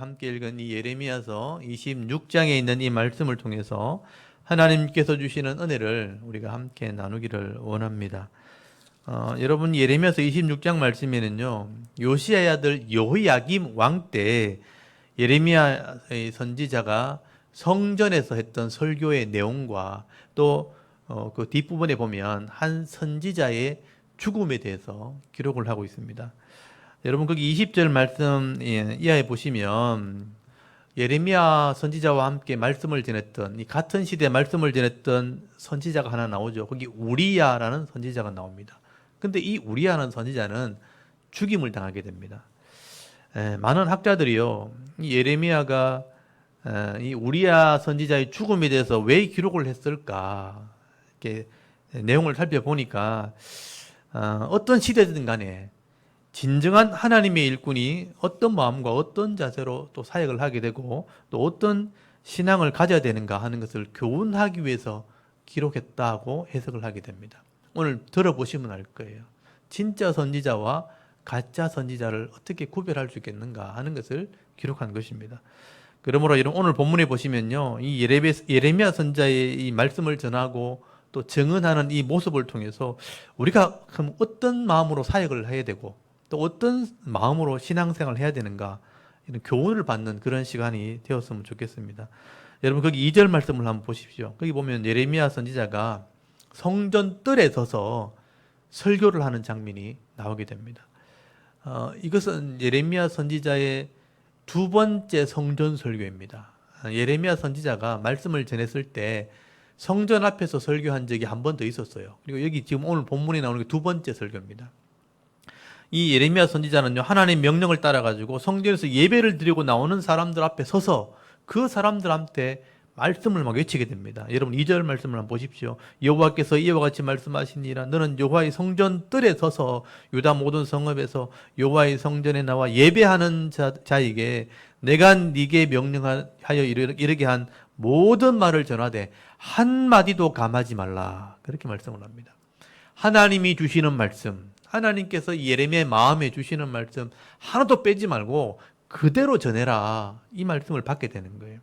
우리가 함께 읽은 이 예레미야서 26장에 있는 이 말씀을 통해서 하나님께서 주시는 은혜를 우리가 함께 나누기를 원합니다. 여러분 예레미야서 26장 말씀에는요, 요시야의 아들 여호야김 왕 때 예레미야의 선지자가 성전에서 했던 설교의 내용과 또 그 뒷부분에 보면 한 선지자의 죽음에 대해서 기록을 하고 있습니다. 여러분 거기 20절 말씀 이하에 보시면 예레미야 선지자와 함께 말씀을 전했던 이 같은 시대에 말씀을 전했던 선지자가 하나 나오죠. 거기 우리야라는 선지자가 나옵니다. 근데 이 우리야라는 선지자는 죽임을 당하게 됩니다. 많은 학자들이요, 이 예레미야가 이 우리야 선지자의 죽음에 대해서 왜 기록을 했을까 이렇게 내용을 살펴보니까 어떤 시대든 간에 진정한 하나님의 일꾼이 어떤 마음과 어떤 자세로 또 사역을 하게 되고 또 어떤 신앙을 가져야 되는가 하는 것을 교훈하기 위해서 기록했다고 해석을 하게 됩니다. 오늘 들어보시면 알 거예요. 진짜 선지자와 가짜 선지자를 어떻게 구별할 수 있겠는가 하는 것을 기록한 것입니다. 그러므로 오늘 본문에 보시면요, 이 예레미야 선지자의 이 말씀을 전하고 또 증언하는 이 모습을 통해서 우리가 그럼 어떤 마음으로 사역을 해야 되고 또 어떤 마음으로 신앙생활을 해야 되는가 이런 교훈을 받는 그런 시간이 되었으면 좋겠습니다. 여러분 거기 2절 말씀을 한번 보십시오. 거기 보면 예레미야 선지자가 성전 뜰에 서서 설교를 하는 장면이 나오게 됩니다. 이것은 예레미야 선지자의 두 번째 성전 설교입니다. 예레미야 선지자가 말씀을 전했을 때 성전 앞에서 설교한 적이 한 번 더 있었어요. 그리고 여기 지금 오늘 본문에 나오는 게 두 번째 설교입니다. 이 예레미야 선지자는요, 하나님의 명령을 따라가지고 성전에서 예배를 드리고 나오는 사람들 앞에 서서 그 사람들한테 말씀을 막 외치게 됩니다. 여러분 2절 말씀을 한번 보십시오. 여호와께서 이와 같이 말씀하시니라. 너는 여호와의 성전 뜰에 서서 유다 모든 성읍에서 여호와의 성전에 나와 예배하는 자에게 내가 네게 명령하여 이르게 한 모든 말을 전하되 한마디도 감하지 말라. 그렇게 말씀을 합니다. 하나님이 주시는 말씀, 하나님께서 예레미야의 마음에 주시는 말씀 하나도 빼지 말고 그대로 전해라. 이 말씀을 받게 되는 거예요.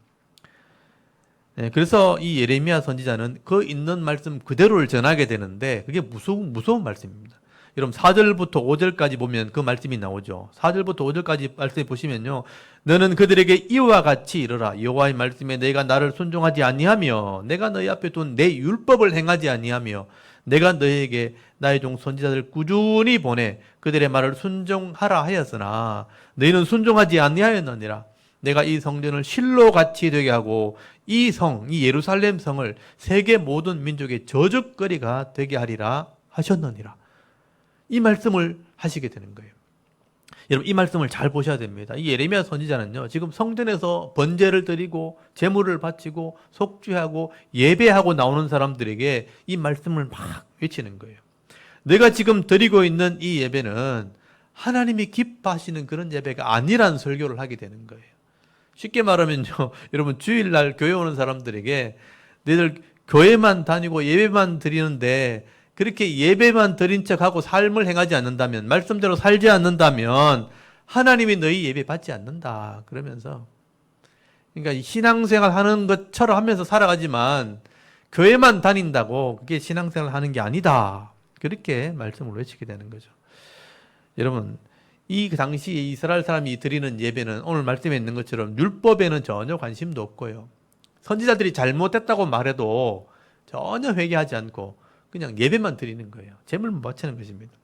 그래서 이 예레미야 선지자는 그 있는 말씀 그대로를 전하게 되는데 그게 무서운 말씀입니다. 여러분 4절부터 5절까지 보면 그 말씀이 나오죠. 4절부터 5절까지 말씀해 보시면요, 너는 그들에게 이와 같이 이르라. 여호와의 말씀에 내가 나를 순종하지 아니하며 내가 너희 앞에 둔 내 율법을 행하지 아니하며 내가 너희에게 나의 종 선지자들 꾸준히 보내 그들의 말을 순종하라 하였으나 너희는 순종하지 아니하였느니라. 내가 이 성전을 실로같이 되게 하고 이 예루살렘 성을 세계 모든 민족의 저주거리가 되게 하리라 하셨느니라. 이 말씀을 하시게 되는 거예요. 여러분 이 말씀을 잘 보셔야 됩니다. 이 예레미야 선지자는요, 지금 성전에서 번제를 드리고 제물을 바치고 속죄하고 예배하고 나오는 사람들에게 이 말씀을 막 외치는 거예요. 내가 지금 드리고 있는 이 예배는 하나님이 기뻐하시는 그런 예배가 아니라는 설교를 하게 되는 거예요. 쉽게 말하면요, 여러분 주일날 교회 오는 사람들에게 너희들 교회만 다니고 예배만 드리는데 그렇게 예배만 드린 척하고 삶을 행하지 않는다면, 말씀대로 살지 않는다면 하나님이 너희 예배 받지 않는다. 그러면서 그러니까 신앙생활 하는 것처럼 하면서 살아가지만 교회만 다닌다고 그게 신앙생활 하는 게 아니다. 그렇게 말씀을 외치게 되는 거죠. 여러분 이 당시 이스라엘 사람이 드리는 예배는 오늘 말씀에 있는 것처럼 율법에는 전혀 관심도 없고요, 선지자들이 잘못했다고 말해도 전혀 회개하지 않고 그냥 예배만 드리는 거예요. 제물만 바치는 것입니다.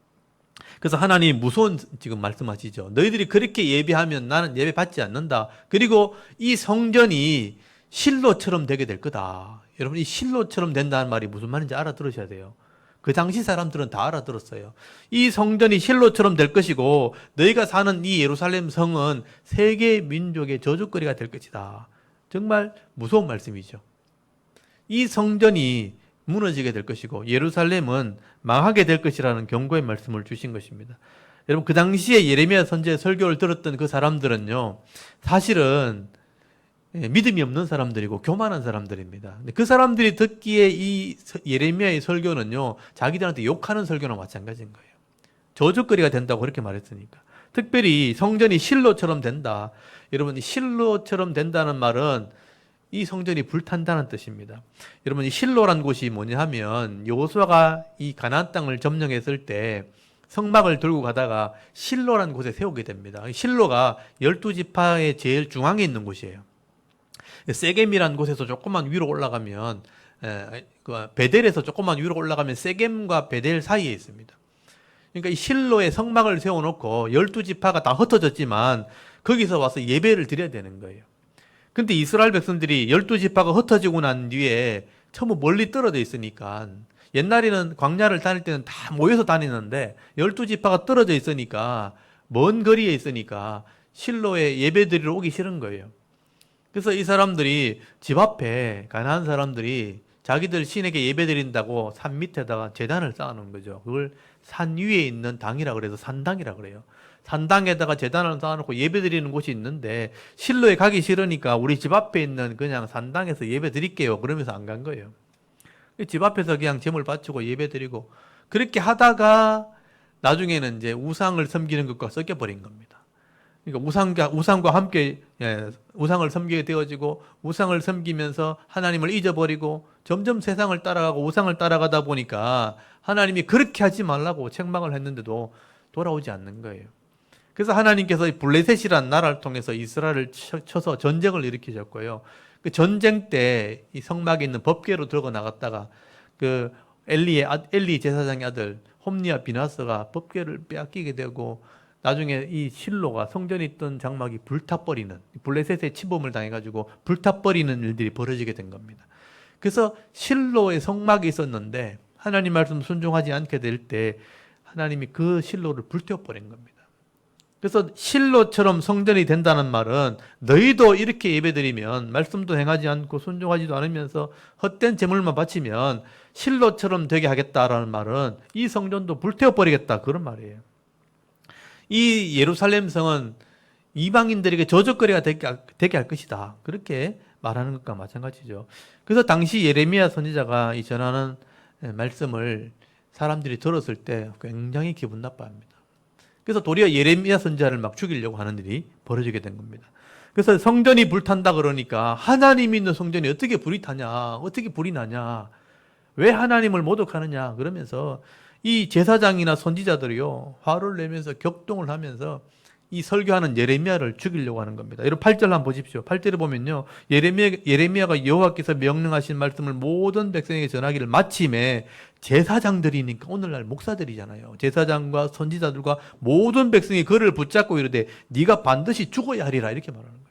그래서 하나님이 무서운 지금 말씀하시죠. 너희들이 그렇게 예배하면 나는 예배 받지 않는다. 그리고 이 성전이 실로처럼 되게 될 거다. 여러분 이 실로처럼 된다는 말이 무슨 말인지 알아들으셔야 돼요. 그 당시 사람들은 다 알아들었어요. 이 성전이 실로처럼 될 것이고 너희가 사는 이 예루살렘 성은 세계 민족의 저주거리가 될 것이다. 정말 무서운 말씀이죠. 이 성전이 무너지게 될 것이고 예루살렘은 망하게 될 것이라는 경고의 말씀을 주신 것입니다. 여러분 그 당시에 예레미야 선지자의 설교를 들었던 그 사람들은요, 사실은 믿음이 없는 사람들이고 교만한 사람들입니다. 그 사람들이 듣기에 이 예레미야의 설교는요, 자기들한테 욕하는 설교나 마찬가지인 거예요. 저주거리가 된다고 그렇게 말했으니까. 특별히 성전이 실로처럼 된다. 여러분, 이 실로처럼 된다는 말은 이 성전이 불탄다는 뜻입니다. 여러분, 이 실로란 곳이 뭐냐 하면 여호수아가 이 가나안 땅을 점령했을 때 성막을 들고 가다가 실로란 곳에 세우게 됩니다. 실로가 12지파의 제일 중앙에 있는 곳이에요. 세겜이라는 곳에서 조금만 위로 올라가면 베델에서 조금만 위로 올라가면 세겜과 베델 사이에 있습니다. 그러니까 이 실로에 성막을 세워놓고 12지파가 다 흩어졌지만 거기서 와서 예배를 드려야 되는 거예요. 근데 이스라엘 백성들이 12지파가 흩어지고 난 뒤에 전부 멀리 떨어져 있으니까 옛날에는 광야를 다닐 때는 다 모여서 다니는데 12지파가 떨어져 있으니까 먼 거리에 있으니까 실로에 예배 드리러 오기 싫은 거예요. 그래서 이 사람들이 집 앞에 가나안 사람들이 자기들 신에게 예배 드린다고 산 밑에다가 제단을 쌓아놓은 거죠. 그걸 산 위에 있는 당이라 그래서 산당이라 그래요. 산당에다가 제단을 쌓아놓고 예배 드리는 곳이 있는데 실로에 가기 싫으니까 우리 집 앞에 있는 그냥 산당에서 예배 드릴게요. 그러면서 안 간 거예요. 집 앞에서 그냥 제물 바치고 예배 드리고 그렇게 하다가 나중에는 이제 우상을 섬기는 것과 섞여 버린 겁니다. 그러니까 우상과 함께 우상을 섬기게 되어지고 우상을 섬기면서 하나님을 잊어버리고 점점 세상을 따라가고 우상을 따라가다 보니까 하나님이 그렇게 하지 말라고 책망을 했는데도 돌아오지 않는 거예요. 그래서 하나님께서 블레셋이라는 나라를 통해서 이스라엘을 쳐서 전쟁을 일으키셨고요. 그 전쟁 때 이 성막에 있는 법궤로 들고 나갔다가 그 엘리 제사장의 아들 홈니와 비나스가 법궤를 빼앗기게 되고 나중에 이 실로가 성전에 있던 장막이 불타버리는 블레셋의 침범을 당해가지고 불타버리는 일들이 벌어지게 된 겁니다. 그래서 실로의 성막이 있었는데 하나님 말씀 순종하지 않게 될 때 하나님이 그 실로를 불태워버린 겁니다. 그래서 실로처럼 성전이 된다는 말은 너희도 이렇게 예배드리면 말씀도 행하지 않고 순종하지도 않으면서 헛된 제물만 바치면 실로처럼 되게 하겠다라는 말은 이 성전도 불태워버리겠다 그런 말이에요. 이 예루살렘 성은 이방인들에게 저주거리가 되게 할 것이다. 그렇게 말하는 것과 마찬가지죠. 그래서 당시 예레미야 선지자가 이 전하는 말씀을 사람들이 들었을 때 굉장히 기분 나빠합니다. 그래서 도리어 예레미야 선지자를 막 죽이려고 하는 일이 벌어지게 된 겁니다. 그래서 성전이 불탄다 그러니까 하나님이 있는 성전이 어떻게 불이 타냐? 어떻게 불이 나냐? 왜 하나님을 모독하느냐? 그러면서 이 제사장이나 선지자들이요 화를 내면서 격동을 하면서 이 설교하는 예레미야를 죽이려고 하는 겁니다. 여러분 8절 한번 보십시오. 8절에 보면요 예레미야가 여호와께서 명령하신 말씀을 모든 백성에게 전하기를 마침에 제사장들이니까 오늘날 목사들이잖아요. 제사장과 선지자들과 모든 백성이 그를 붙잡고 이르되 네가 반드시 죽어야 하리라 이렇게 말하는 거예요.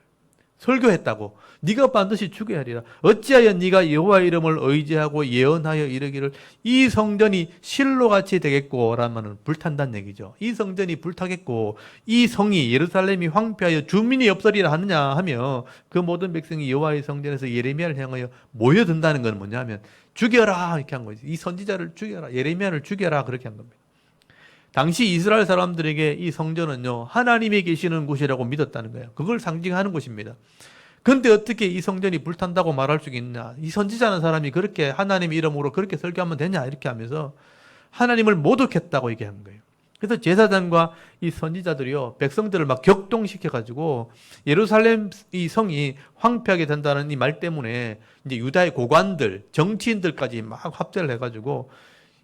설교했다고 네가 반드시 죽어야 하리라. 어찌하여 네가 여호와 이름을 의지하고 예언하여 이르기를 이 성전이 실로같이 되겠고 라면은 불탄다는 얘기죠. 이 성전이 불타겠고 이 성이 예루살렘이 황폐하여 주민이 없으리라 하느냐 하며 그 모든 백성이 여호와의 성전에서 예레미야를 향하여 모여든다는 건 뭐냐면 죽여라 이렇게 한 거죠. 이 선지자를 죽여라 예레미야를 죽여라 그렇게 한 겁니다. 당시 이스라엘 사람들에게 이 성전은요 하나님이 계시는 곳이라고 믿었다는 거예요. 그걸 상징하는 곳입니다. 그런데 어떻게 이 성전이 불탄다고 말할 수 있냐? 이 선지자는 사람이 그렇게 하나님 이름으로 그렇게 설교하면 되냐? 이렇게 하면서 하나님을 모독했다고 얘기한 거예요. 그래서 제사장과 이 선지자들이요 백성들을 막 격동시켜가지고 예루살렘 이 성이 황폐하게 된다는 이 말 때문에 이제 유다의 고관들, 정치인들까지 막 합세를 해가지고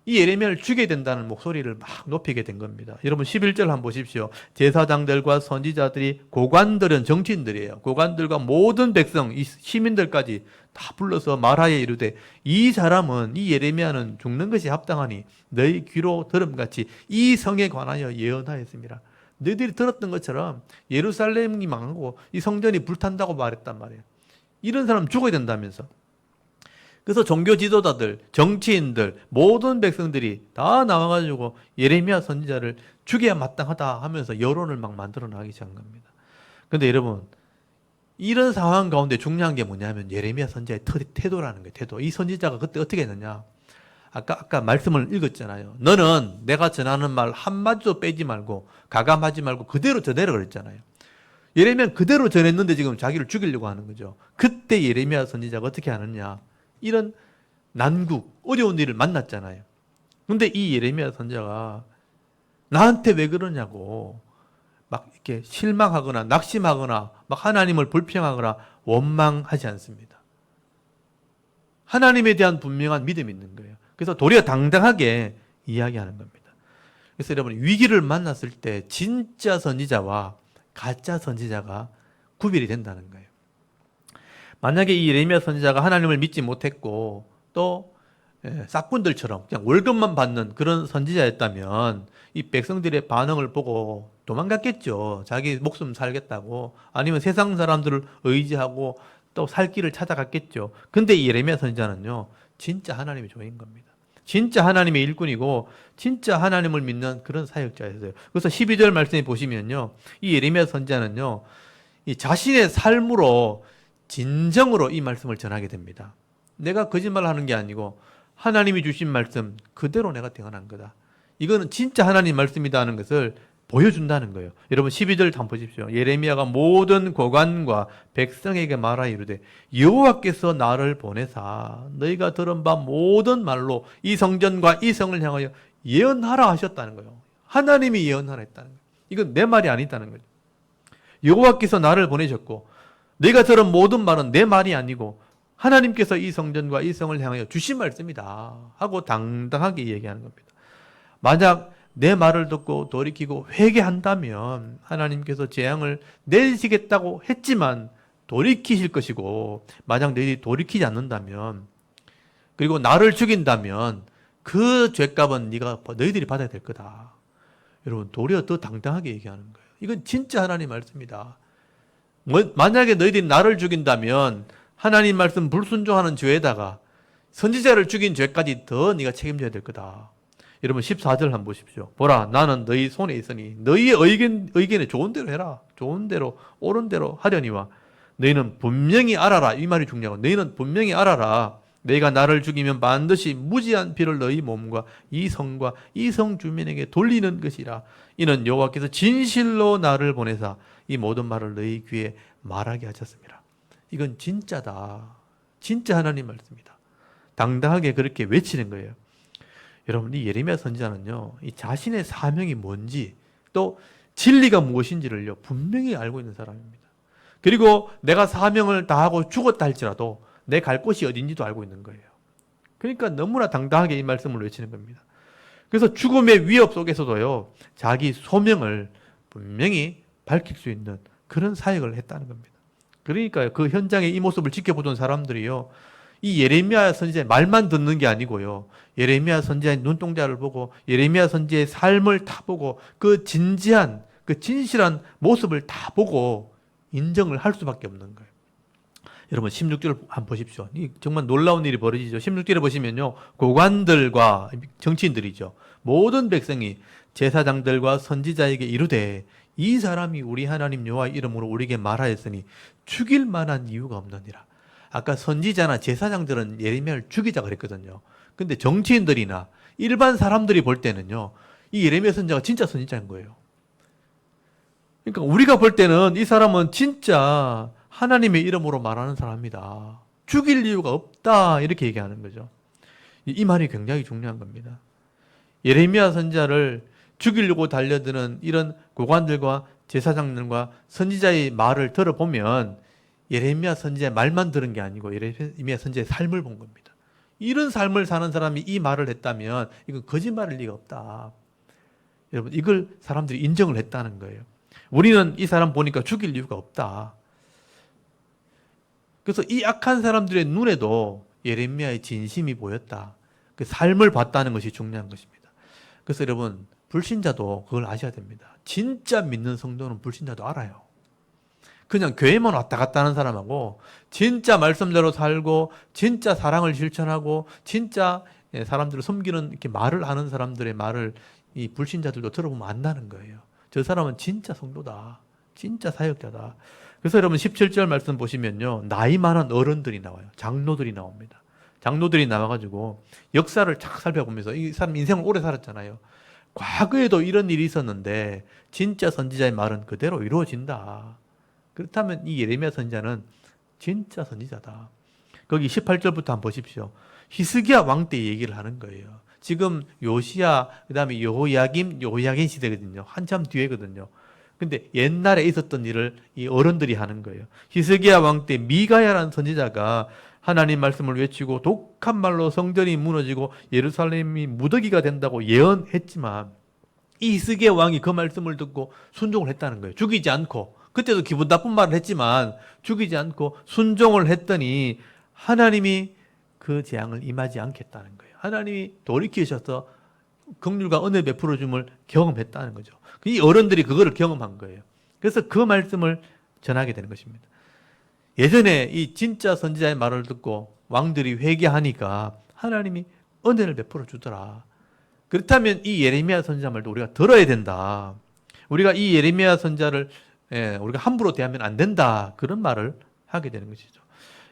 이 예레미야를 죽여야 된다는 목소리를 막 높이게 된 겁니다. 여러분 11절 한번 보십시오. 제사장들과 선지자들이 고관들은 정치인들이에요. 고관들과 모든 백성, 이 시민들까지 다 불러서 말하여 이르되 이 사람은 이 예레미야는 죽는 것이 합당하니 너희 귀로 들음같이 이 성에 관하여 예언하였습니다. 너희들이 들었던 것처럼 예루살렘이 망하고 이 성전이 불탄다고 말했단 말이에요. 이런 사람 죽어야 된다면서. 그래서 종교 지도자들, 정치인들, 모든 백성들이 다 나와가지고 예레미야 선지자를 죽여야 마땅하다 하면서 여론을 막 만들어 나가기 시작한 겁니다. 그런데 여러분 이런 상황 가운데 중요한 게 뭐냐면 예레미야 선지자의 태도라는 거예요. 태도. 이 선지자가 그때 어떻게 했느냐? 아까 말씀을 읽었잖아요. 너는 내가 전하는 말 한마디도 빼지 말고 가감하지 말고 그대로 전해라 그랬잖아요. 예레미야는 그대로 전했는데 지금 자기를 죽이려고 하는 거죠. 그때 예레미야 선지자가 어떻게 하느냐? 이런 난국, 어려운 일을 만났잖아요. 근데 이 예레미야 선지자가 나한테 왜 그러냐고 막 이렇게 실망하거나 낙심하거나 막 하나님을 불평하거나 원망하지 않습니다. 하나님에 대한 분명한 믿음이 있는 거예요. 그래서 도리어 당당하게 이야기하는 겁니다. 그래서 여러분 위기를 만났을 때 진짜 선지자와 가짜 선지자가 구별이 된다는 거예요. 만약에 이 예레미야 선지자가 하나님을 믿지 못했고 또 싹군들처럼 그냥 월급만 받는 그런 선지자였다면 이 백성들의 반응을 보고 도망갔겠죠. 자기 목숨 살겠다고. 아니면 세상 사람들을 의지하고 또 살 길을 찾아갔겠죠. 근데 이 예레미야 선지자는요, 진짜 하나님의 종인 겁니다. 진짜 하나님의 일꾼이고 진짜 하나님을 믿는 그런 사역자였어요. 그래서 12절 말씀에 보시면요, 이 예레미야 선지자는요, 이 자신의 삶으로 진정으로 이 말씀을 전하게 됩니다. 내가 거짓말하는 게 아니고 하나님이 주신 말씀 그대로 내가 대언한 거다. 이거는 진짜 하나님 말씀이다 하는 것을 보여준다는 거예요. 여러분 12절 한번 보십시오. 예레미야가 모든 고관과 백성에게 말하여 이르되 여호와께서 나를 보내사 너희가 들은 바 모든 말로 이 성전과 이 성을 향하여 예언하라 하셨다는 거예요. 하나님이 예언하라 했다는 거예요. 이건 내 말이 아니다는 거죠. 여호와께서 나를 보내셨고 내가 들은 모든 말은 내 말이 아니고 하나님께서 이 성전과 이 성을 향하여 주신 말씀이다 하고 당당하게 얘기하는 겁니다. 만약 내 말을 듣고 돌이키고 회개한다면 하나님께서 재앙을 내리시겠다고 했지만 돌이키실 것이고, 만약 너희들이 돌이키지 않는다면 그리고 나를 죽인다면 그 죄값은 너희들이 받아야 될 거다. 여러분 도리어 더 당당하게 얘기하는 거예요. 이건 진짜 하나님 말씀이다. 만약에 너희들이 나를 죽인다면 하나님 말씀 불순종하는 죄에다가 선지자를 죽인 죄까지 더 네가 책임져야 될 거다. 여러분 14절 한번 보십시오. 보라 나는 너희 손에 있으니 너희의 의견에 좋은 대로 해라. 좋은 대로 옳은 대로 하려니와 너희는 분명히 알아라. 이 말이 중요하고 너희는 분명히 알아라. 너희가 나를 죽이면 반드시 무지한 피를 너희 몸과 이 성과 이 성 주민에게 돌리는 것이라. 이는 여호와께서 진실로 나를 보내사 이 모든 말을 너희 귀에 말하게 하셨습니다. 이건 진짜다. 진짜 하나님 말씀이다. 당당하게 그렇게 외치는 거예요. 여러분 이 예레미야 선지자는요, 이 자신의 사명이 뭔지 또 진리가 무엇인지를요 분명히 알고 있는 사람입니다. 그리고 내가 사명을 다하고 죽었다 할지라도 내 갈 곳이 어딘지도 알고 있는 거예요. 그러니까 너무나 당당하게 이 말씀을 외치는 겁니다. 그래서 죽음의 위협 속에서도요 자기 소명을 분명히 밝힐 수 있는 그런 사역을 했다는 겁니다. 그러니까 그 현장의 이 모습을 지켜보던 사람들이요, 이 예레미야 선지자의 말만 듣는 게 아니고요, 예레미야 선지자의 눈동자를 보고 예레미야 선지자의 삶을 다 보고 그 진지한 그 진실한 모습을 다 보고 인정을 할 수밖에 없는 거예요. 여러분 16절 한번 보십시오. 정말 놀라운 일이 벌어지죠. 16절에 보시면요, 고관들과 정치인들이죠, 모든 백성이 제사장들과 선지자에게 이르되 이 사람이 우리 하나님 여호와의 이름으로 우리에게 말하였으니 죽일 만한 이유가 없느니라. 아까 선지자나 제사장들은 예레미야를 죽이자 그랬거든요. 근데 정치인들이나 일반 사람들이 볼 때는요, 이 예레미야 선지자가 진짜 선지자인 거예요. 그러니까 우리가 볼 때는 이 사람은 진짜 하나님의 이름으로 말하는 사람이다. 죽일 이유가 없다. 이렇게 얘기하는 거죠. 이 말이 굉장히 중요한 겁니다. 예레미야 선지자를 죽이려고 달려드는 이런 고관들과 제사장들과 선지자의 말을 들어보면 예레미야 선지자의 말만 들은 게 아니고 예레미야 선지자의 삶을 본 겁니다. 이런 삶을 사는 사람이 이 말을 했다면 이건 거짓말일 리가 없다. 여러분 이걸 사람들이 인정을 했다는 거예요. 우리는 이 사람 보니까 죽일 이유가 없다. 그래서 이 악한 사람들의 눈에도 예레미야의 진심이 보였다. 그 삶을 봤다는 것이 중요한 것입니다. 그래서 여러분 불신자도 그걸 아셔야 됩니다. 진짜 믿는 성도는 불신자도 알아요. 그냥 교회만 왔다 갔다 하는 사람하고 진짜 말씀대로 살고 진짜 사랑을 실천하고 진짜 사람들을 섬기는 이렇게 말을 하는 사람들의 말을 이 불신자들도 들어보면 안다는 거예요. 저 사람은 진짜 성도다. 진짜 사역자다. 그래서 여러분 17절 말씀 보시면요, 나이 많은 어른들이 나와요. 장로들이 나옵니다. 장로들이 나와가지고 역사를 착 살펴보면서 이 사람 인생을 오래 살았잖아요. 과거에도 이런 일이 있었는데 진짜 선지자의 말은 그대로 이루어진다. 그렇다면 이 예레미야 선지자는 진짜 선지자다. 거기 18절부터 한번 보십시오. 히스기야 왕 때 얘기를 하는 거예요. 지금 요시야, 그 다음에 여호야김 시대거든요. 한참 뒤에거든요. 근데 옛날에 있었던 일을 이 어른들이 하는 거예요. 히스기야 왕 때 미가야라는 선지자가 하나님 말씀을 외치고 독한 말로 성전이 무너지고 예루살렘이 무더기가 된다고 예언했지만 이 히스기야 왕이 그 말씀을 듣고 순종을 했다는 거예요. 죽이지 않고. 그때도 기분 나쁜 말을 했지만 죽이지 않고 순종을 했더니 하나님이 그 재앙을 임하지 않겠다는 거예요. 하나님이 돌이키셔서 긍휼과 은혜 베풀어 줌을 경험했다는 거죠. 이 어른들이 그거를 경험한 거예요. 그래서 그 말씀을 전하게 되는 것입니다. 예전에 이 진짜 선지자의 말을 듣고 왕들이 회개하니까 하나님이 은혜를 베풀어 주더라. 그렇다면 이 예레미야 선지자 말도 우리가 들어야 된다. 우리가 이 예레미야 선지자를 우리가 함부로 대하면 안 된다. 그런 말을 하게 되는 것이죠.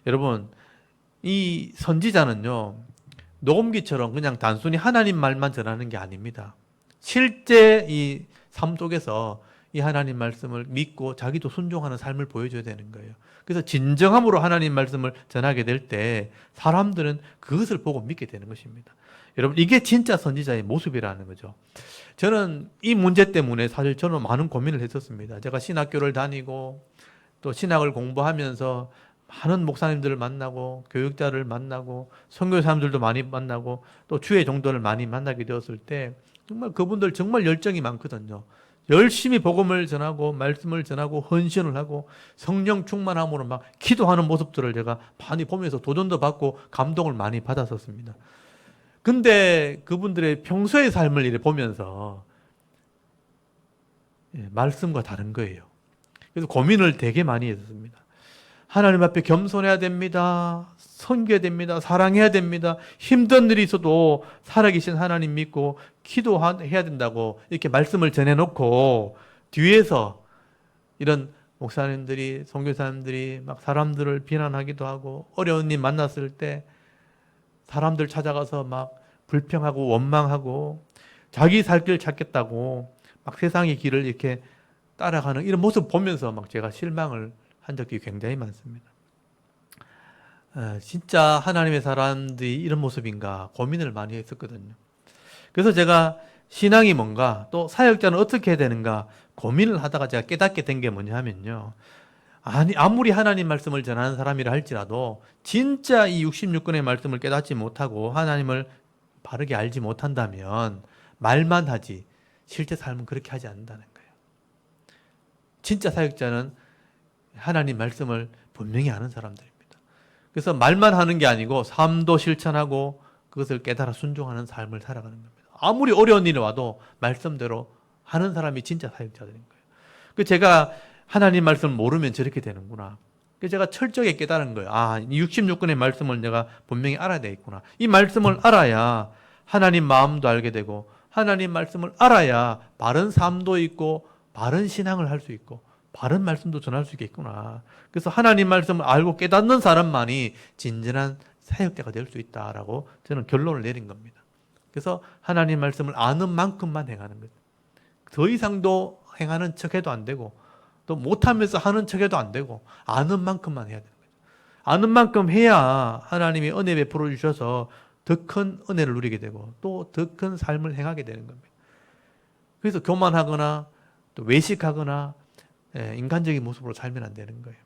여러분, 이 선지자는요, 녹음기처럼 그냥 단순히 하나님 말만 전하는 게 아닙니다. 실제 이 삶 속에서 이 하나님 말씀을 믿고 자기도 순종하는 삶을 보여줘야 되는 거예요. 그래서 진정함으로 하나님 말씀을 전하게 될 때 사람들은 그것을 보고 믿게 되는 것입니다. 여러분, 이게 진짜 선지자의 모습이라는 거죠. 저는 이 문제 때문에 사실 저는 많은 고민을 했었습니다. 제가 신학교를 다니고 또 신학을 공부하면서 많은 목사님들을 만나고 교육자를 만나고 선교사님들도 많이 만나고 또 주의 종도를 많이 만나게 되었을 때 정말 그분들 정말 열정이 많거든요. 열심히 복음을 전하고 말씀을 전하고 헌신을 하고 성령 충만함으로 막 기도하는 모습들을 제가 많이 보면서 도전도 받고 감동을 많이 받았었습니다. 근데 그분들의 평소의 삶을 이렇게 보면서 말씀과 다른 거예요. 그래서 고민을 되게 많이 했습니다. 하나님 앞에 겸손해야 됩니다. 섬겨야 됩니다. 사랑해야 됩니다. 힘든 일이 있어도 살아계신 하나님 믿고 기도해야 된다고 이렇게 말씀을 전해놓고 뒤에서 이런 목사님들이, 선교사님들이 막 사람들을 비난하기도 하고 어려운 일 만났을 때 사람들 찾아가서 막 불평하고 원망하고 자기 살 길 찾겠다고 막 세상의 길을 이렇게 따라가는 이런 모습 보면서 막 제가 실망을 한 적이 굉장히 많습니다. 진짜 하나님의 사람들이 이런 모습인가 고민을 많이 했었거든요. 그래서 제가 신앙이 뭔가 또 사역자는 어떻게 해야 되는가 고민을 하다가 제가 깨닫게 된 게 뭐냐면요. 아무리 하나님 말씀을 전하는 사람이라 할지라도 진짜 이 66권의 말씀을 깨닫지 못하고 하나님을 바르게 알지 못한다면 말만 하지 실제 삶은 그렇게 하지 않는다는 거예요. 진짜 사역자는 하나님 말씀을 분명히 아는 사람들입니다. 그래서 말만 하는 게 아니고 삶도 실천하고 그것을 깨달아 순종하는 삶을 살아가는 겁니다. 아무리 어려운 일이 와도 말씀대로 하는 사람이 진짜 사역자들인 거예요. 그 제가 하나님 말씀을 모르면 저렇게 되는구나. 그래서 제가 철저하게 깨달은 거예요. 66권의 말씀을 내가 분명히 알아야 되겠구나. 이 말씀을 알아야 하나님 마음도 알게 되고 하나님 말씀을 알아야 바른 삶도 있고 바른 신앙을 할 수 있고 바른 말씀도 전할 수 있겠구나. 그래서 하나님 말씀을 알고 깨닫는 사람만이 진정한 사역자가 될 수 있다라고 저는 결론을 내린 겁니다. 그래서 하나님 말씀을 아는 만큼만 행하는 거죠. 더 이상도 행하는 척해도 안 되고 또 못하면서 하는 척해도 안 되고 아는 만큼만 해야 되는 거죠. 아는 만큼 해야 하나님이 은혜 베풀어 주셔서 더 큰 은혜를 누리게 되고 또 더 큰 삶을 행하게 되는 겁니다. 그래서 교만하거나 또 외식하거나 인간적인 모습으로 살면 안 되는 거예요.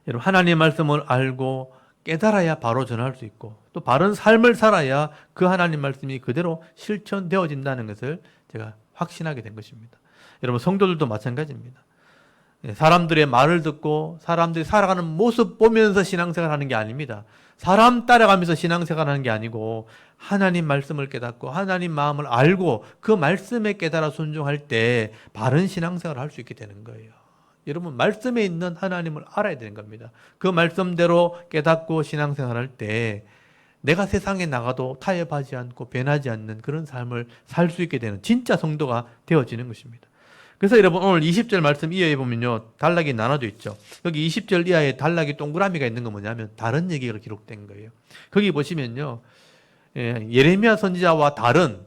여러분, 하나님의 말씀을 알고 깨달아야 바로 전할 수 있고 또 바른 삶을 살아야 그 하나님 말씀이 그대로 실천되어진다는 것을 제가 확신하게 된 것입니다. 여러분, 성도들도 마찬가지입니다. 사람들의 말을 듣고 사람들이 살아가는 모습 보면서 신앙생활 하는 게 아닙니다. 사람 따라가면서 신앙생활 하는 게 아니고 하나님 말씀을 깨닫고 하나님 마음을 알고 그 말씀에 깨달아 순종할 때 바른 신앙생활을 할 수 있게 되는 거예요. 여러분, 말씀에 있는 하나님을 알아야 되는 겁니다. 그 말씀대로 깨닫고 신앙생활 할 때 내가 세상에 나가도 타협하지 않고 변하지 않는 그런 삶을 살 수 있게 되는 진짜 성도가 되어지는 것입니다. 그래서 여러분, 오늘 20절 말씀 이하에 보면요, 단락이 나눠져 있죠. 여기 20절 이하에 단락이 동그라미가 있는 건 뭐냐면 다른 얘기가 기록된 거예요. 거기 보시면요, 예레미야 선지자와 다른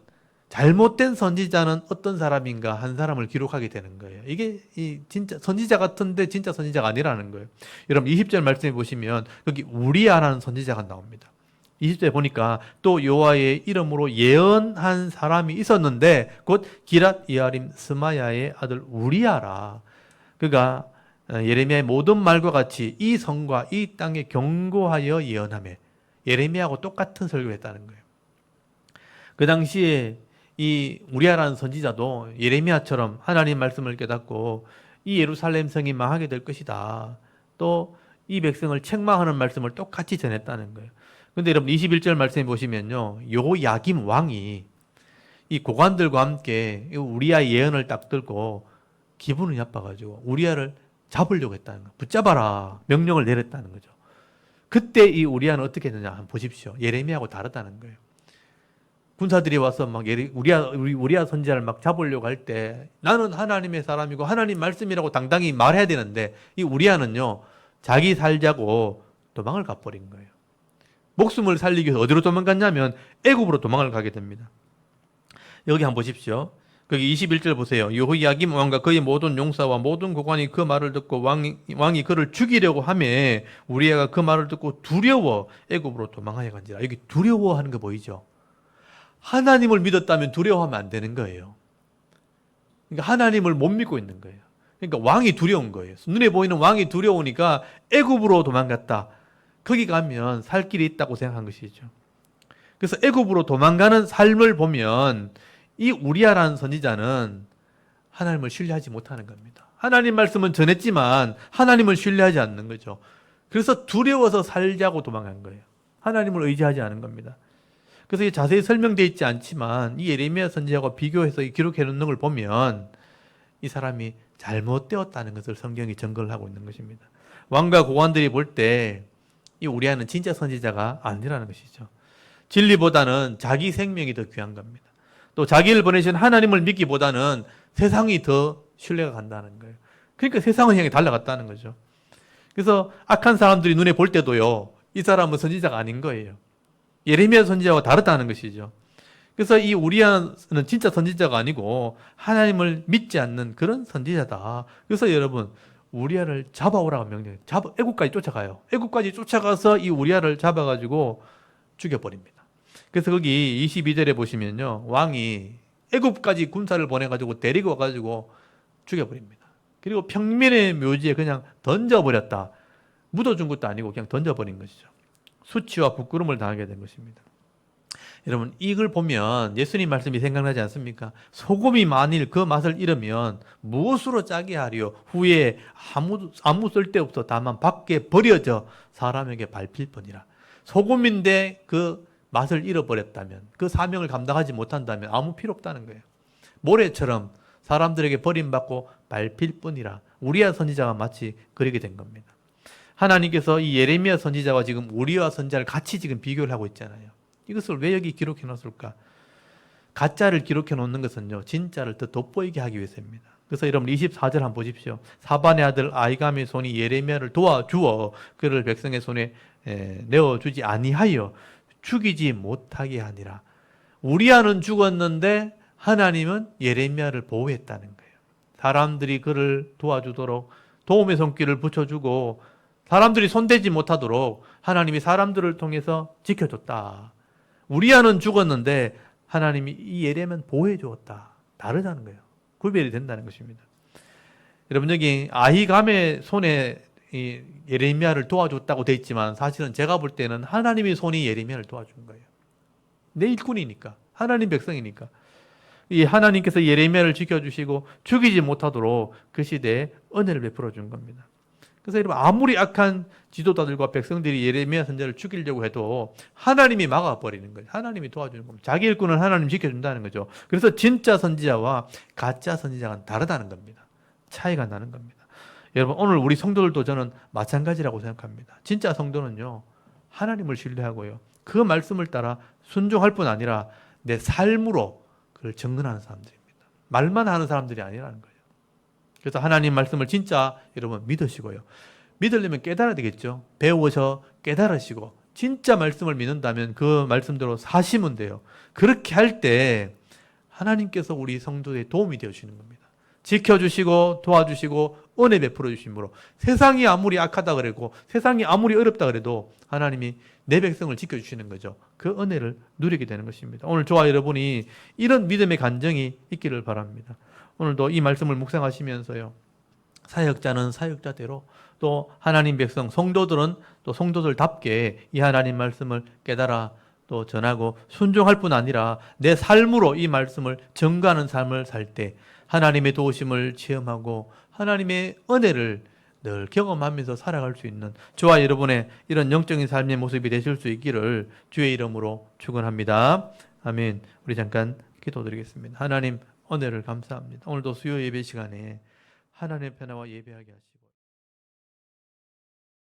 잘못된 선지자는 어떤 사람인가 한 사람을 기록하게 되는 거예요. 이게 진짜 선지자 같은데 진짜 선지자가 아니라는 거예요. 여러분, 20절 말씀해 보시면 여기 우리아라는 선지자가 나옵니다. 20절 보니까 또 여호와의 이름으로 예언한 사람이 있었는데 곧 기랏 여아림 스마야의 아들 우리야라. 그가 예레미야의 모든 말과 같이 이 성과 이 땅에 경고하여 예언하며 예레미야하고 똑같은 설교를 했다는 거예요. 그 당시에 이 우리야라는 선지자도 예레미야처럼 하나님 말씀을 깨닫고 이 예루살렘 성이 망하게 될 것이다. 또 이 백성을 책망하는 말씀을 똑같이 전했다는 거예요. 근데 여러분 21절 말씀해 보시면요. 여호야김 왕이 이 고관들과 함께 우리야 예언을 딱 들고 기분이 나빠가지고 우리야를 잡으려고 했다는 거예요. 붙잡아라 명령을 내렸다는 거죠. 그때 이 우리야는 어떻게 했느냐 한번 보십시오. 예레미야하고 다르다는 거예요. 군사들이 와서 막 우리야 선지자를 막 잡으려고 할 때 나는 하나님의 사람이고 하나님 말씀이라고 당당히 말해야 되는데 이 우리야는요 자기 살자고 도망을 가버린 거예요. 목숨을 살리기 위해서 어디로 도망갔냐면 애굽으로 도망을 가게 됩니다. 여기 한번 보십시오. 거기 21절 보세요. 여호야김 왕과 그의 모든 용사와 모든 고관이 그 말을 듣고 왕이 그를 죽이려고 하며 우리야가 그 말을 듣고 두려워 애굽으로 도망하여 간지라. 여기 두려워하는 거 보이죠? 하나님을 믿었다면 두려워하면 안 되는 거예요. 그러니까 하나님을 못 믿고 있는 거예요. 그러니까 왕이 두려운 거예요. 눈에 보이는 왕이 두려우니까 애굽으로 도망갔다. 거기 가면 살 길이 있다고 생각한 것이죠. 그래서 애굽으로 도망가는 삶을 보면 이 우리야라는 선지자는 하나님을 신뢰하지 못하는 겁니다. 하나님 말씀은 전했지만 하나님을 신뢰하지 않는 거죠. 그래서 두려워서 살자고 도망간 거예요. 하나님을 의지하지 않은 겁니다. 그래서 이 자세히 설명되어 있지 않지만 이 예레미야 선지자와 비교해서 이 기록해 놓는 걸 보면 이 사람이 잘못되었다는 것을 성경이 증거를 하고 있는 것입니다. 왕과 고관들이 볼 때 이 우리야는 진짜 선지자가 아니라는 것이죠. 진리보다는 자기 생명이 더 귀한 겁니다. 또 자기를 보내신 하나님을 믿기보다는 세상이 더 신뢰가 간다는 거예요. 그러니까 세상을 향해 달려갔다는 거죠. 그래서 악한 사람들이 눈에 볼 때도요, 이 사람은 선지자가 아닌 거예요. 예레미야 선지자와 다르다는 것이죠. 그래서 이 우리야는 진짜 선지자가 아니고 하나님을 믿지 않는 그런 선지자다. 그래서 여러분 우리야를 잡아오라고 명령해요. 애국까지 쫓아가요. 애국까지 쫓아가서 이 우리야를 잡아가지고 죽여버립니다. 그래서 거기 22절에 보시면요, 왕이 애국까지 군사를 보내가지고 데리고 와가지고 죽여버립니다. 그리고 평민의 묘지에 그냥 던져버렸다. 묻어준 것도 아니고 그냥 던져버린 것이죠. 수치와 부끄러움을 당하게 된 것입니다. 여러분 이걸 보면 예수님 말씀이 생각나지 않습니까? 소금이 만일 그 맛을 잃으면 무엇으로 짜게 하리요? 후에 아무 쓸데없어 다만 밖에 버려져 사람에게 밟힐 뿐이라. 소금인데 그 맛을 잃어버렸다면, 그 사명을 감당하지 못한다면 아무 필요 없다는 거예요. 모래처럼 사람들에게 버림받고 밟힐 뿐이라. 우리야 선지자가 마치 그러게 된 겁니다. 하나님께서 이 예레미야 선지자와 지금 우리야 선지자를 같이 지금 비교를 하고 있잖아요. 이것을 왜 여기 기록해 놓았을까? 가짜를 기록해 놓는 것은요, 진짜를 더 돋보이게 하기 위해서입니다. 그래서 여러분 24절 한번 보십시오. 사반의 아들 아이감의 손이 예레미야를 도와주어 그를 백성의 손에 내어주지 아니하여 죽이지 못하게 하니라. 우리야는 죽었는데 하나님은 예레미야를 보호했다는 거예요. 사람들이 그를 도와주도록 도움의 손길을 붙여주고 사람들이 손대지 못하도록 하나님이 사람들을 통해서 지켜줬다. 우리야는 죽었는데 하나님이 이 예레미야는 보호해 주었다. 다르다는 거예요. 구별이 된다는 것입니다. 여러분 여기 아히감의 손에 이 예레미야를 도와줬다고 되어 있지만 사실은 제가 볼 때는 하나님의 손이 예레미야를 도와준 거예요. 내 일꾼이니까, 하나님 백성이니까. 이 하나님께서 예레미야를 지켜주시고 죽이지 못하도록 그 시대에 은혜를 베풀어 준 겁니다. 그래서 여러분 아무리 악한 지도자들과 백성들이 예레미야 선지자를 죽이려고 해도 하나님이 막아버리는 거예요. 하나님이 도와주는 겁니다. 자기 일꾼을 하나님 지켜준다는 거죠. 그래서 진짜 선지자와 가짜 선지자가 다르다는 겁니다. 차이가 나는 겁니다. 여러분 오늘 우리 성도들도 저는 마찬가지라고 생각합니다. 진짜 성도는요, 하나님을 신뢰하고요, 그 말씀을 따라 순종할 뿐 아니라 내 삶으로 그걸 증언하는 사람들입니다. 말만 하는 사람들이 아니라는 거예요. 그래서 하나님 말씀을 진짜 여러분 믿으시고요. 믿으려면 깨달아야 되겠죠. 배워서 깨달으시고 진짜 말씀을 믿는다면 그 말씀대로 사시면 돼요. 그렇게 할 때 하나님께서 우리 성도에 도움이 되어주시는 겁니다. 지켜주시고 도와주시고 은혜 베풀어 주심으로 세상이 아무리 악하다 그래도 세상이 아무리 어렵다 그래도 하나님이 내 백성을 지켜주시는 거죠. 그 은혜를 누리게 되는 것입니다. 오늘 저와 여러분이 이런 믿음의 간증이 있기를 바랍니다. 오늘도 이 말씀을 묵상하시면서요. 사역자는 사역자대로 또 하나님 백성, 성도들은 또 성도들답게 이 하나님 말씀을 깨달아 또 전하고 순종할 뿐 아니라 내 삶으로 이 말씀을 전가하는 삶을 살 때 하나님의 도우심을 체험하고 하나님의 은혜를 늘 경험하면서 살아갈 수 있는 저와 여러분의 이런 영적인 삶의 모습이 되실 수 있기를 주의 이름으로 축원합니다. 아멘. 우리 잠깐 기도드리겠습니다. 하나님 은혜를 감사합니다. 오늘도 수요 예배 시간에 하나님의 편안와 예배하게 하시고